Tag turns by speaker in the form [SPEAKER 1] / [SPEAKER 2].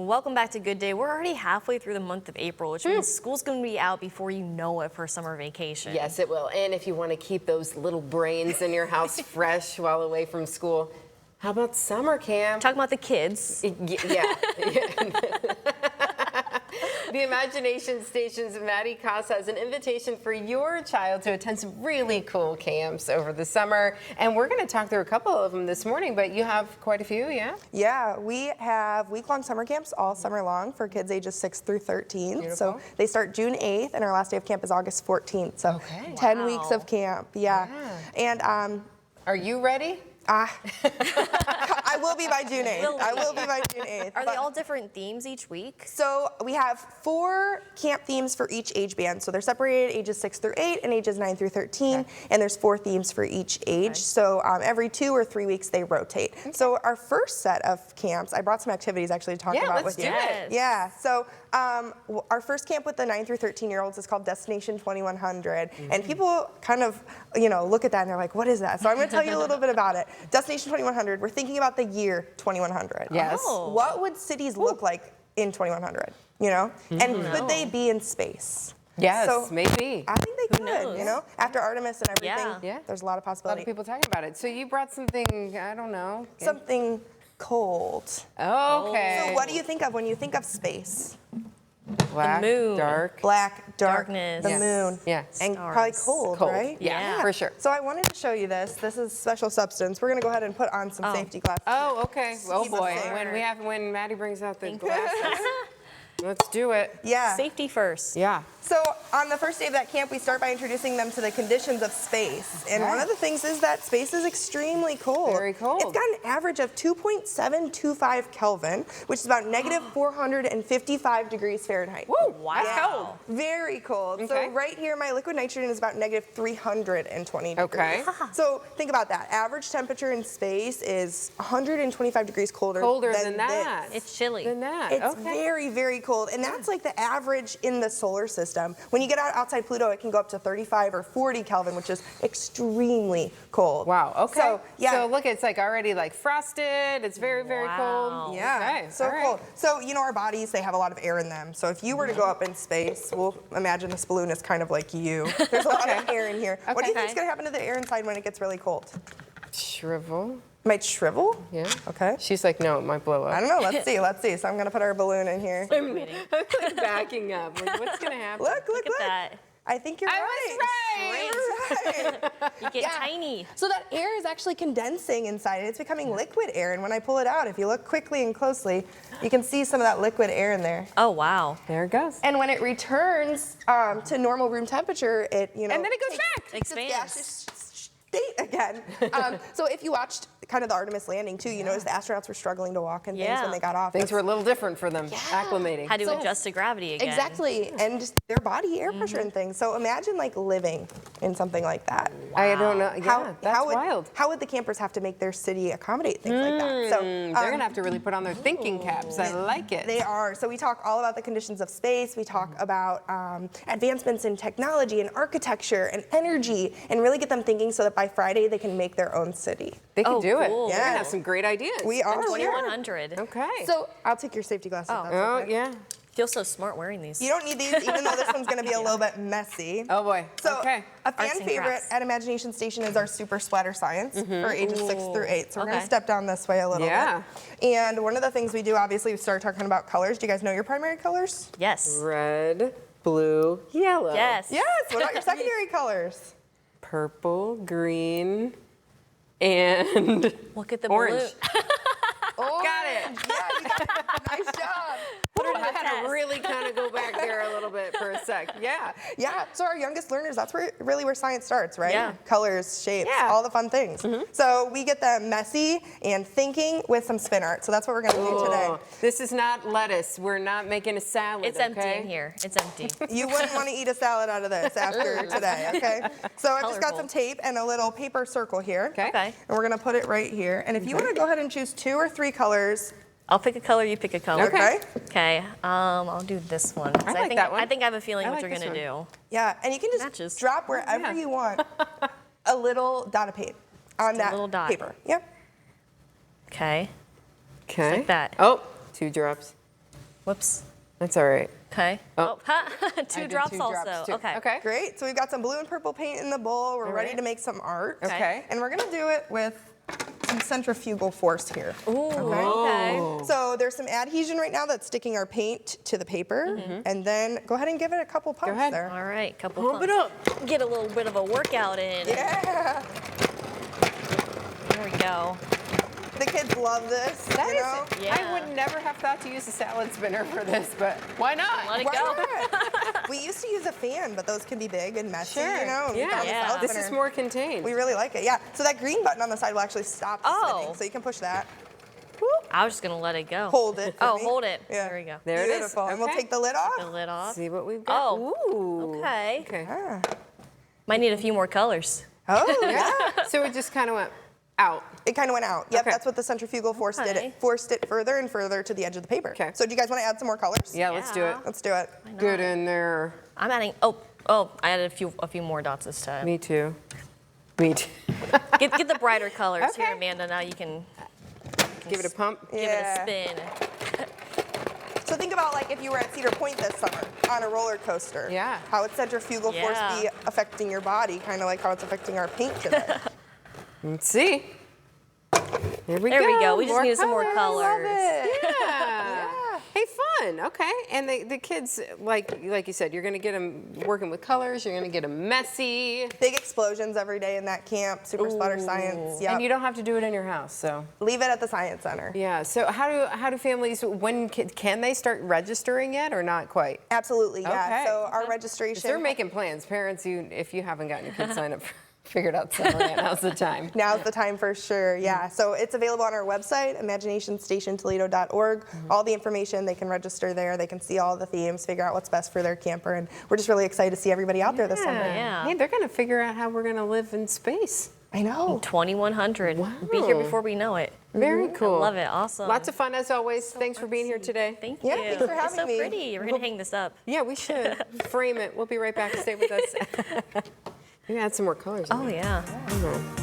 [SPEAKER 1] Welcome back to Good Day. We're already halfway through the month of April, which means school's going to be out before you know it for summer vacation.
[SPEAKER 2] Yes, it will. And if you want to keep those little brains in your house fresh while away from school, how about summer camp?
[SPEAKER 1] Talking about the kids.
[SPEAKER 2] Yeah. The Imagination Station's Maddie Koss has an invitation for your child to attend some really cool camps over the summer. And we're going to talk through a couple of them this morning, but you have quite a few, yeah?
[SPEAKER 3] Yeah, we have week-long summer camps all summer long for kids ages 6 through 13.
[SPEAKER 2] Beautiful.
[SPEAKER 3] So they start June 8th, and our last day of camp is August 14th. So
[SPEAKER 2] Okay.
[SPEAKER 3] 10 weeks of camp, yeah. And
[SPEAKER 2] Are you ready?
[SPEAKER 3] I will be by June 8th. I will be by June 8th.
[SPEAKER 1] Are they all different themes each week?
[SPEAKER 3] So we have 4 camp themes for each age band. So they're separated ages 6 through 8 and ages 9 through 13. Okay. And there's 4 themes for each age. Okay. So every 2 or 3 weeks they rotate. Okay. So our first set of camps, I brought some activities actually to talk about with you.
[SPEAKER 2] Yeah, let's do it.
[SPEAKER 3] Yeah. So our first camp with the 9 through 13-year-olds is called Destination 2100. Mm-hmm. And people kind of, look at that and they're like, what is that? So I'm going to tell you a little bit about it. Destination 2100, we're thinking about the year 2100.
[SPEAKER 2] Yes.
[SPEAKER 3] Oh. What would cities look like in 2100, And could they be in space?
[SPEAKER 2] Yes,
[SPEAKER 3] so
[SPEAKER 2] maybe.
[SPEAKER 3] I think they could, After Artemis and everything,
[SPEAKER 2] Yeah.
[SPEAKER 3] there's a lot of
[SPEAKER 2] A lot
[SPEAKER 3] possibility.
[SPEAKER 2] of people talking about it. So you brought something, I don't know.
[SPEAKER 3] Something cold.
[SPEAKER 2] Okay.
[SPEAKER 3] So what do you think of when you think of space?
[SPEAKER 2] Black,
[SPEAKER 1] The moon.
[SPEAKER 2] dark.
[SPEAKER 3] Black, dark,
[SPEAKER 1] Darkness.
[SPEAKER 3] the
[SPEAKER 2] Yes.
[SPEAKER 3] moon,
[SPEAKER 2] Yes.
[SPEAKER 3] and
[SPEAKER 1] Stars.
[SPEAKER 3] probably cold, right?
[SPEAKER 2] Yeah, for sure.
[SPEAKER 3] So I wanted to show you this. This is special substance. We're gonna go ahead and put on some safety glasses.
[SPEAKER 2] Oh, okay. Oh
[SPEAKER 3] Keep us
[SPEAKER 2] boy.
[SPEAKER 3] safe.
[SPEAKER 2] When Maddie brings out the glasses, let's do it.
[SPEAKER 3] Yeah.
[SPEAKER 1] Safety first.
[SPEAKER 2] Yeah.
[SPEAKER 3] So on the first day of that camp, we start by introducing them to the conditions of space. And one of the things is that space is extremely cold.
[SPEAKER 2] Very cold.
[SPEAKER 3] It's got an average of 2.725 Kelvin, which is about negative 455 degrees Fahrenheit.
[SPEAKER 2] Woo!
[SPEAKER 1] Wow.
[SPEAKER 2] That's cold.
[SPEAKER 3] Very cold.
[SPEAKER 2] Okay.
[SPEAKER 3] So right here, my liquid nitrogen is about negative 320 degrees.
[SPEAKER 2] Okay.
[SPEAKER 3] So think about that. Average temperature in space is 125 degrees colder
[SPEAKER 2] Than that.
[SPEAKER 3] this.
[SPEAKER 1] It's chilly.
[SPEAKER 2] Than that.
[SPEAKER 3] It's
[SPEAKER 2] okay.
[SPEAKER 3] very, very cold. And that's like the average in the solar system. When you get outside Pluto, it can go up to 35 or 40 Kelvin, which is extremely cold.
[SPEAKER 2] Wow. Okay.
[SPEAKER 3] So, yeah.
[SPEAKER 2] So look, it's like already like frosted. It's very, very cold.
[SPEAKER 3] Yeah,
[SPEAKER 2] Okay.
[SPEAKER 3] so
[SPEAKER 2] all right.
[SPEAKER 3] cold. So, our bodies, they have a lot of air in them. So if you were to go up in space, we'll imagine this balloon is kind of like you. There's a lot of air in here. What do you think is going to happen to the air inside when it gets really cold?
[SPEAKER 2] Shrivel.
[SPEAKER 3] Might shrivel?
[SPEAKER 2] Yeah.
[SPEAKER 3] Okay.
[SPEAKER 2] She's like, no, it might blow up.
[SPEAKER 3] I don't know. Let's see. Let's see. So I'm going to put our balloon in here.
[SPEAKER 2] I'm like backing up. Like, what's going to happen?
[SPEAKER 3] Look.
[SPEAKER 1] Look at that.
[SPEAKER 3] I think you're
[SPEAKER 2] I was right.
[SPEAKER 3] You're right.
[SPEAKER 1] You get tiny.
[SPEAKER 3] So that air is actually condensing inside. It's becoming liquid air. And when I pull it out, if you look quickly and closely, you can see some of that liquid air in there.
[SPEAKER 1] Oh, wow.
[SPEAKER 2] There it goes.
[SPEAKER 3] And when it returns to normal room temperature, it,
[SPEAKER 2] And then it goes back.
[SPEAKER 1] Expands.
[SPEAKER 3] gaseous state again. So if you watched kind of the Artemis landing too, you noticed the astronauts were struggling to walk and things when they got off.
[SPEAKER 2] Things were a little different for them, acclimating.
[SPEAKER 1] Had to adjust to gravity again.
[SPEAKER 3] Exactly, and just their body air pressure and things. So imagine like living in something like that.
[SPEAKER 2] I don't know. Yeah, that's
[SPEAKER 3] would,
[SPEAKER 2] wild.
[SPEAKER 3] How would the campers have to make their city accommodate things like that? So
[SPEAKER 2] They're going to have to really put on their thinking caps. I like it.
[SPEAKER 3] They are. So we talk all about the conditions of space. We talk about advancements in technology and architecture and energy, and really get them thinking so that by Friday they can make their own city.
[SPEAKER 2] They can do it.
[SPEAKER 1] cool.
[SPEAKER 2] We're going to have some great ideas.
[SPEAKER 3] We are.
[SPEAKER 1] 2100.
[SPEAKER 2] Okay.
[SPEAKER 3] So I'll take your safety glasses. if that's
[SPEAKER 2] Oh,
[SPEAKER 3] okay.
[SPEAKER 2] yeah.
[SPEAKER 1] Feel so smart wearing these.
[SPEAKER 3] You don't need these, even though this one's going to be a little bit messy.
[SPEAKER 2] Oh, boy.
[SPEAKER 3] So
[SPEAKER 2] okay.
[SPEAKER 3] a fan
[SPEAKER 1] Arts and
[SPEAKER 3] favorite
[SPEAKER 1] crafts.
[SPEAKER 3] at Imagination Station is our Super Splatter Science for ages 6 through 8. So we're going
[SPEAKER 1] Okay.
[SPEAKER 3] to step down this way a little
[SPEAKER 2] Yeah.
[SPEAKER 3] bit. And one of the things we do, obviously, we start talking about colors. Do you guys know your primary colors?
[SPEAKER 1] Yes.
[SPEAKER 2] Red, blue, yellow.
[SPEAKER 1] Yes.
[SPEAKER 3] Yes. What about your secondary colors?
[SPEAKER 2] Purple, green, and
[SPEAKER 1] Look at the
[SPEAKER 2] orange.
[SPEAKER 1] balloon.
[SPEAKER 3] Oh,
[SPEAKER 2] Got it.
[SPEAKER 3] yeah, you got it. Nice job.
[SPEAKER 1] Put her to
[SPEAKER 2] I
[SPEAKER 1] the
[SPEAKER 2] had
[SPEAKER 1] test.
[SPEAKER 2] to really kind of go back there a little bit for a sec. Yeah.
[SPEAKER 3] Yeah, so our youngest learners, that's where science starts, right?
[SPEAKER 1] Yeah.
[SPEAKER 3] Colors, shapes,
[SPEAKER 2] Yeah.
[SPEAKER 3] all the fun things. So we get them messy and thinking with some spin art. So that's what we're going to do today.
[SPEAKER 2] Oh, this is not lettuce. We're not making a salad.
[SPEAKER 1] It's empty
[SPEAKER 2] okay?
[SPEAKER 1] in here. It's empty.
[SPEAKER 3] You wouldn't want to eat a salad out of this after today, okay? So I just got
[SPEAKER 1] Colorful.
[SPEAKER 3] some tape and a little paper circle here.
[SPEAKER 2] Okay.
[SPEAKER 1] Okay.
[SPEAKER 3] And we're going to put it right here. And if you want to go ahead and choose 2 or 3 colors.
[SPEAKER 1] I'll pick a color, you pick a color.
[SPEAKER 3] Okay.
[SPEAKER 1] Okay. I'll do this one. 'cause
[SPEAKER 2] I like
[SPEAKER 1] think,
[SPEAKER 2] that one.
[SPEAKER 1] I think I have a feeling
[SPEAKER 2] I
[SPEAKER 1] what
[SPEAKER 2] like
[SPEAKER 1] you're
[SPEAKER 2] this
[SPEAKER 1] going to do.
[SPEAKER 3] Yeah, and you can just
[SPEAKER 1] Matches.
[SPEAKER 3] drop wherever
[SPEAKER 2] Yeah.
[SPEAKER 3] you want a little dot of paint on that
[SPEAKER 1] little dot.
[SPEAKER 3] paper. Yep.
[SPEAKER 1] Okay.
[SPEAKER 2] Okay.
[SPEAKER 1] like that.
[SPEAKER 2] Oh, 2 drops.
[SPEAKER 1] Whoops.
[SPEAKER 2] That's all right.
[SPEAKER 1] Okay.
[SPEAKER 2] Oh.
[SPEAKER 1] Oh, two
[SPEAKER 2] I did
[SPEAKER 1] drops
[SPEAKER 2] 2
[SPEAKER 1] also.
[SPEAKER 2] too.
[SPEAKER 1] Okay.
[SPEAKER 2] Okay.
[SPEAKER 3] Great. So we've got some blue and purple paint in the bowl. We're ready
[SPEAKER 2] right.
[SPEAKER 3] to make some art.
[SPEAKER 2] Okay.
[SPEAKER 3] And we're going to do it with some centrifugal force here.
[SPEAKER 1] Ooh, okay.
[SPEAKER 3] So there's some adhesion right now that's sticking our paint to the paper. And then go ahead and give it a couple pumps
[SPEAKER 2] ahead.
[SPEAKER 3] there.
[SPEAKER 1] All right, couple
[SPEAKER 2] Pump it
[SPEAKER 1] pumps. Get a little bit of a workout in.
[SPEAKER 3] Yeah.
[SPEAKER 1] There we go.
[SPEAKER 3] The kids love this,
[SPEAKER 2] That
[SPEAKER 3] you
[SPEAKER 2] is,
[SPEAKER 3] know?
[SPEAKER 1] Yeah.
[SPEAKER 2] I would never have thought to use a salad spinner for this, but why not?
[SPEAKER 1] Let it
[SPEAKER 3] Why
[SPEAKER 1] go.
[SPEAKER 3] not? We used to use a fan, but those can be big and messy,
[SPEAKER 2] Sure.
[SPEAKER 3] you know? and we found the
[SPEAKER 1] Yeah.
[SPEAKER 3] salad
[SPEAKER 2] This
[SPEAKER 3] spinner.
[SPEAKER 2] is more contained.
[SPEAKER 3] We really like it, yeah. So that green button on the side will actually stop the
[SPEAKER 1] Oh.
[SPEAKER 3] spinning, so you can push that.
[SPEAKER 1] I was just gonna let it go.
[SPEAKER 3] Hold it for
[SPEAKER 1] Oh,
[SPEAKER 3] me.
[SPEAKER 1] hold it.
[SPEAKER 3] Yeah.
[SPEAKER 1] There we go.
[SPEAKER 2] There it is.
[SPEAKER 3] Beautiful. And we'll
[SPEAKER 2] Okay.
[SPEAKER 3] take the lid off.
[SPEAKER 1] The lid off.
[SPEAKER 2] See what we've got.
[SPEAKER 1] Oh.
[SPEAKER 2] Ooh.
[SPEAKER 1] Okay.
[SPEAKER 2] Okay.
[SPEAKER 3] Ah.
[SPEAKER 1] Might need a few more colors.
[SPEAKER 3] Oh, yeah.
[SPEAKER 2] So it just kind of went out.
[SPEAKER 3] It kind of went out. Yep,
[SPEAKER 2] Okay.
[SPEAKER 3] that's what the centrifugal force did.
[SPEAKER 1] Okay.
[SPEAKER 3] It forced it further and further to the edge of the paper.
[SPEAKER 2] Okay.
[SPEAKER 3] So do you guys want to add some more colors?
[SPEAKER 2] Yeah, let's do it.
[SPEAKER 3] Let's do it.
[SPEAKER 2] Good in there.
[SPEAKER 1] I'm adding. I added a few more dots this time.
[SPEAKER 2] Me too. Me too.
[SPEAKER 1] Get the brighter colors
[SPEAKER 2] Okay.
[SPEAKER 1] here, Amanda. Now you can
[SPEAKER 2] Give it a pump.
[SPEAKER 1] give
[SPEAKER 3] Yeah.
[SPEAKER 1] it a spin.
[SPEAKER 3] So think about like if you were at Cedar Point this summer on a roller coaster.
[SPEAKER 2] Yeah.
[SPEAKER 3] How would centrifugal force
[SPEAKER 1] Yeah.
[SPEAKER 3] be affecting your body, kind of like how it's affecting our paint today.
[SPEAKER 2] Let's see. Here we
[SPEAKER 1] There
[SPEAKER 2] go.
[SPEAKER 1] we go. We just
[SPEAKER 2] More
[SPEAKER 1] need some more
[SPEAKER 2] colors.
[SPEAKER 1] colors.
[SPEAKER 2] Yeah. Hey, fun. Okay. And the kids, like you said, you're going to get them working with colors. You're going to get them messy.
[SPEAKER 3] Big explosions every day in that camp, super splatter science. Yeah.
[SPEAKER 2] And you don't have to do it in your house. So
[SPEAKER 3] Leave it at the science center.
[SPEAKER 2] yeah. So how do families, when can they start registering yet or not quite?
[SPEAKER 3] Absolutely, yeah.
[SPEAKER 2] Okay.
[SPEAKER 3] So our
[SPEAKER 2] If
[SPEAKER 3] registration.
[SPEAKER 2] they're making plans. Parents, if you haven't gotten your kids signed up, figured out summer yet, now's the time.
[SPEAKER 3] Now's the time for sure, yeah. So it's available on our website, imaginationstationtoledo.org. All the information, they can register there. They can see all the themes, figure out what's best for their camper. And we're just really excited to see everybody out there this summer.
[SPEAKER 1] Yeah.
[SPEAKER 2] Hey, they're going to figure out how we're going to live in space.
[SPEAKER 3] I know.
[SPEAKER 1] 2100. Be here before we know it.
[SPEAKER 2] Very cool.
[SPEAKER 1] I love it. Awesome.
[SPEAKER 2] Lots of fun as always. Thanks for being here today.
[SPEAKER 1] Thank you.
[SPEAKER 3] Yeah, thanks for
[SPEAKER 1] It's
[SPEAKER 3] having
[SPEAKER 1] so
[SPEAKER 3] me.
[SPEAKER 1] pretty. We're gonna hang this up.
[SPEAKER 2] Yeah, we should frame it. We'll be right back. Stay with us. You add some more colors.
[SPEAKER 1] Oh yeah.
[SPEAKER 2] Oh.